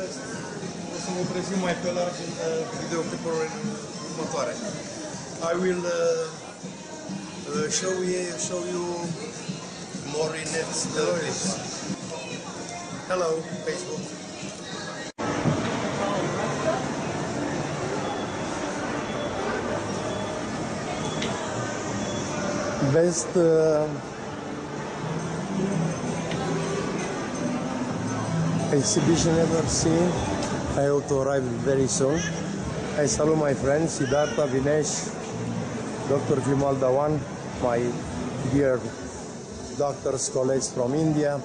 O să mă prezint mai pe larg în videoclipurile următoare. I will show you more in next clips. Hello, Facebook. Best exhibition ever seen. I hope to arrive very soon. I salute my friends Siddhartha, Vinesh, Dr. Vimal Dhawan, my dear doctors, colleagues from India.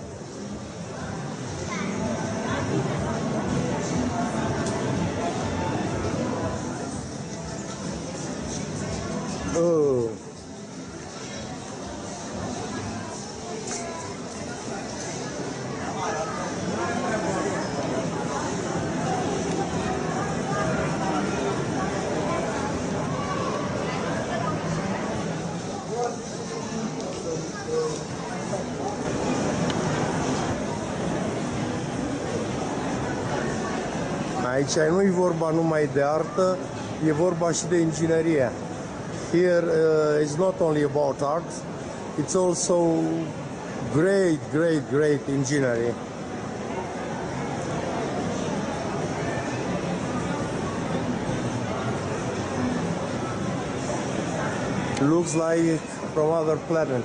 Oh. Aici nu e vorba numai de artă, e vorba și de inginerie. Here it's not only about art, it's also great engineering. Looks like from other planet,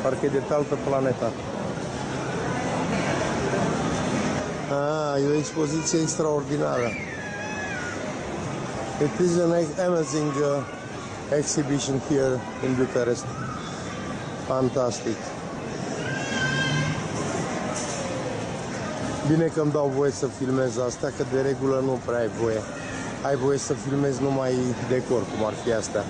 parcă e de pe altă planetă. E o expoziție extraordinară. It is an amazing exhibition here in Bucharest. Fantastic. Bine că îmi dau voie să filmez astea, că de regulă nu prea ai voie. Ai voie să filmezi numai decor, cum ar fi astea.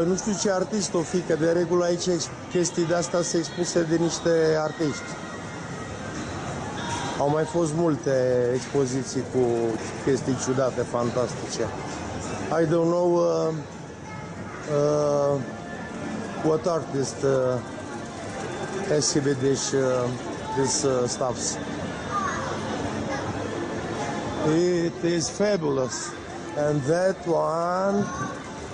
Nu știu ce artist o fi, că de regulă aici chestii de astea se expuse de niște artiști. Au mai fost multe expoziții cu chestii ciudate, fantastice. I don't know what artist exhibit this stuffs. It is fabulous. And that one,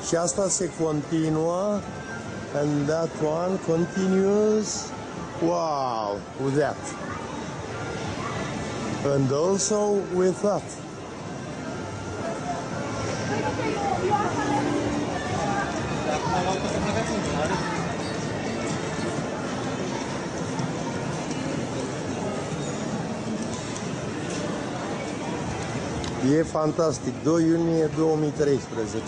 și asta se continuă, and that one continues, wow, with that. And also with that. E fantastic, 2 iunie 2013.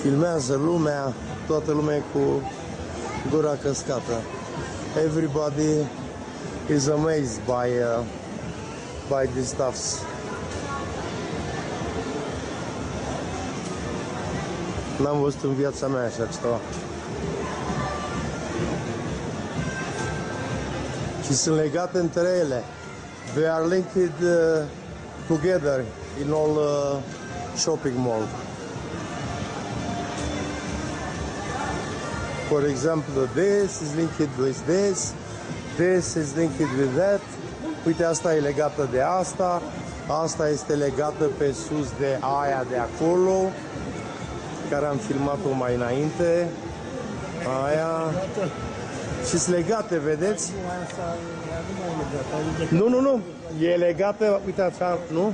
Filmează lumea, toată lumea cu gura căscată. Everybody is amazed by these stuffs. N-am văzut în viața mea așa ceva. Și sunt legate între ele. They are linked together in all shopping mall. For example, this is linked with this is linked with that. Uite, asta e legată de asta, asta este legată pe sus de aia de acolo, care am filmat-o mai înainte. Aia. Și sunt legate, vedeți? Nu, e legată, uitați, nu?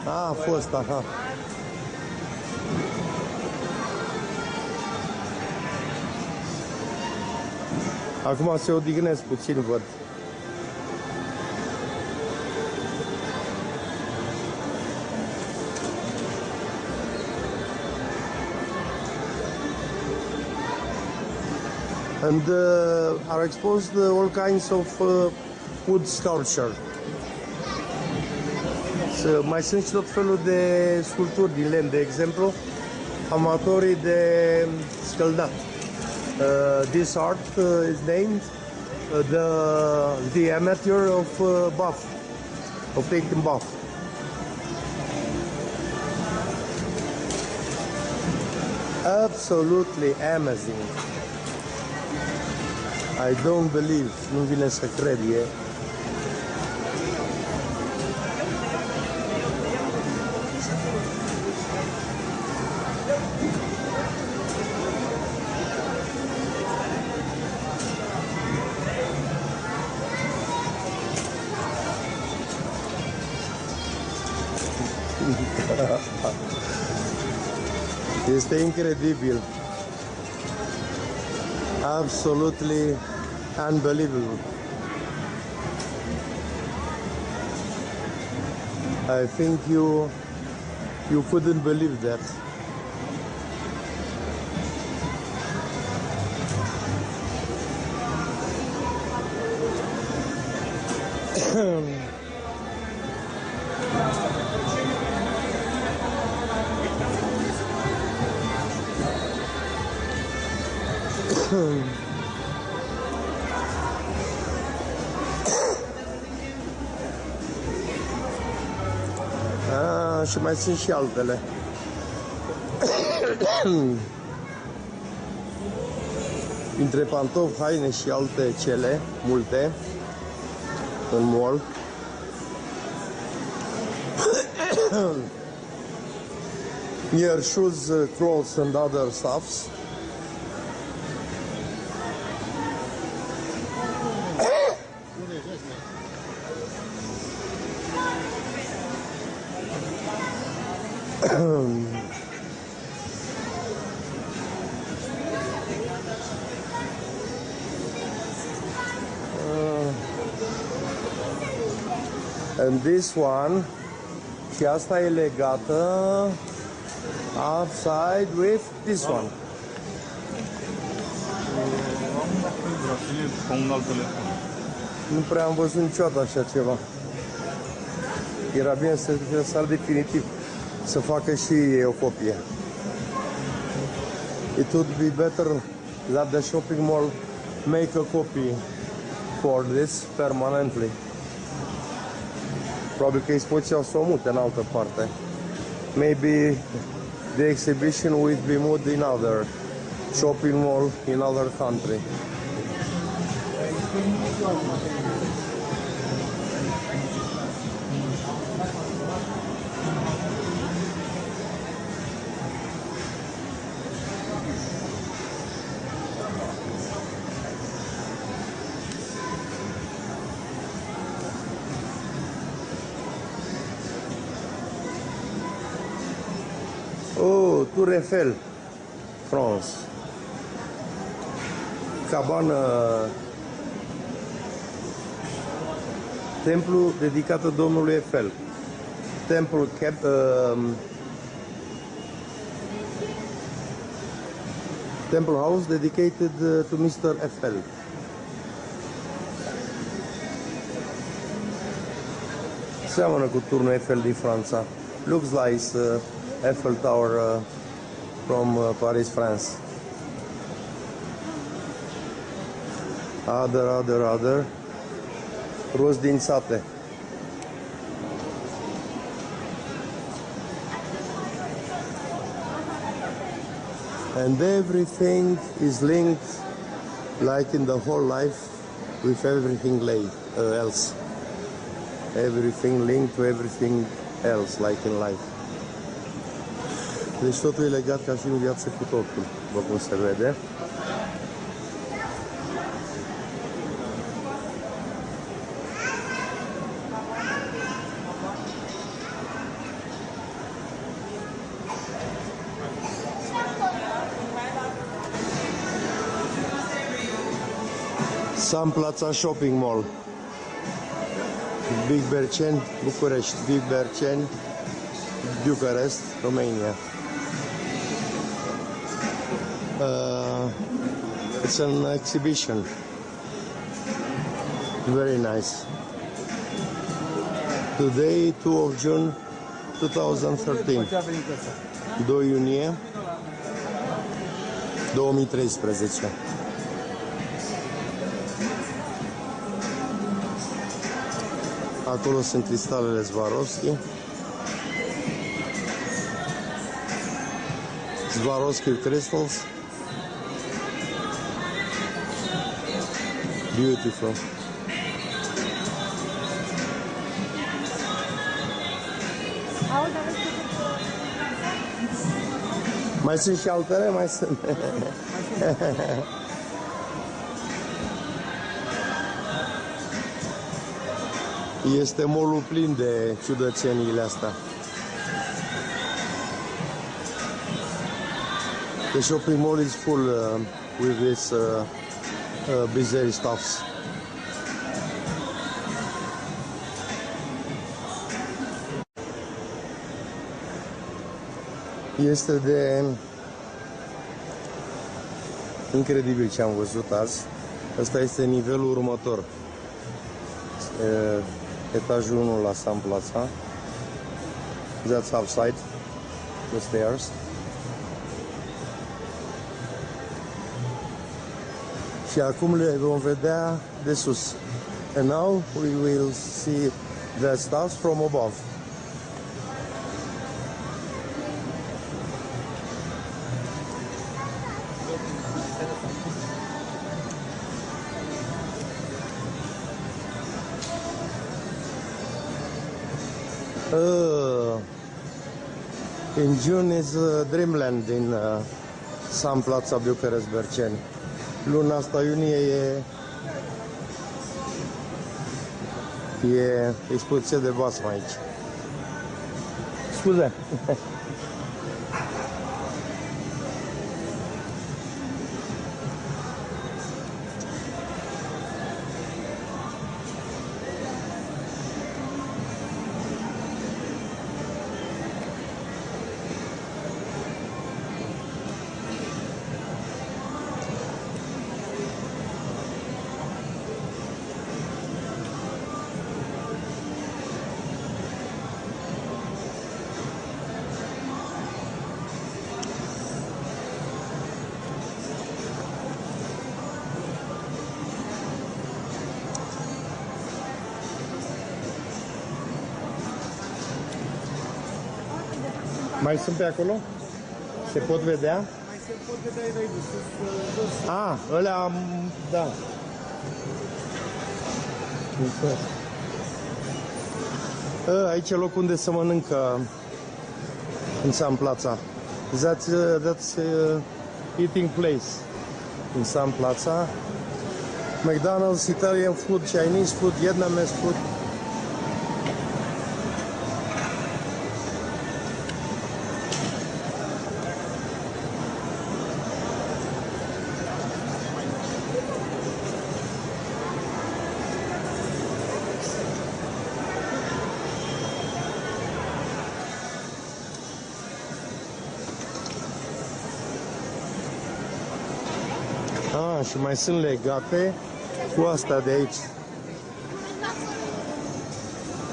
A fost, aha. Acum se odihnesc puțin, văd. and are exposed all kinds of wood sculpture. Mai sunt și tot felul de sculpturi din lemn, de exemplu, amatorii de scăldat. This art is named the amateur of bath, of taking bath. Absolutely amazing. I don't believe, nu vine să cred, e. Este incredibil. Absolutely unbelievable. I think you couldn't believe that. Și mai sunt și altele. Între pantofi, haine și alte cele, multe, în mall. Here, shoes, clothes and other stuffs. And this one, și asta e legată upside with this one. Nu prea am văzut niciodată așa ceva. Era bine să sar definitiv, să facă și ei o copie. It would be better that the shopping mall make a copy for this permanently. Probabil că expoziția o să o mute în altă parte. Maybe the exhibition will be moved in other shopping mall in other country. Oh, Tour Eiffel, France. Cabană, templu dedicat domnului Eiffel. Temple temple house dedicated to Mr. Eiffel. Seamănă cu turnul Eiffel din Franța. Looks like Eiffel Tower from Paris, France. Other. Roz din sate. And everything is linked, like in the whole life, with everything else. Everything linked to everything else, like in life. Deci totul e legat ca și în viață cu totul, după cum se vede. Sam Plața Shopping Mall, Big Berceni, București, Big Berceni, Bucharest, Romania. It's an exhibition. Very nice. Today, 2 of June 2013. 2 iunie 2013. Acolo sunt cristalele Swarovski. Swarovski crystals. Beautiful. Mai sunt și altele? Mai sunt. Este molul plin de ciudățeniile astea. The shopping mall is full with this bizarre stuffs. Este de incredibil ce am văzut azi. Ăsta este nivelul următor. Etajul 1 la Sun Plaza. That's outside the stairs. Și acum le vom vedea de sus. And now we will see the stars from above. In June is Dreamland in Sun Plaza Bucharest Berceni. Luna asta iunie e expoziție de basm aici. Scuze. Mai sunt pe acolo? Se pot vedea? Mai se pot vedea aici, sus. Ălea, da. Aici e locul unde se mănâncă în Sun Plaza. That's eating place in Sun Plaza. McDonald's, Italian food, Chinese food, Vietnamese food. Și mai sunt legate cu asta de aici.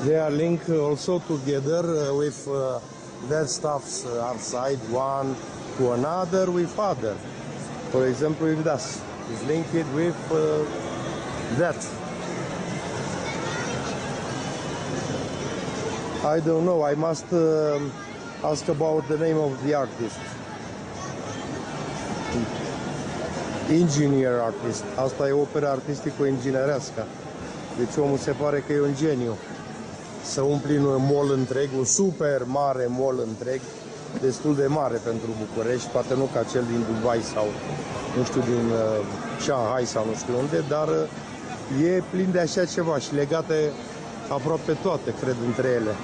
They are linked also together with that stuffs outside, one to another with other. For example, with this is linked with that. I don't know. I must ask about the name of the artist. Engineer artist. Asta e opera artistico-inginerească. Deci omul se pare că e un geniu. Să umpli un mall întreg, un super mare mall întreg, destul de mare pentru București, poate nu ca cel din Dubai sau nu știu din Shanghai sau nu știu unde, dar e plin de așa ceva și legate aproape toate, cred, între ele.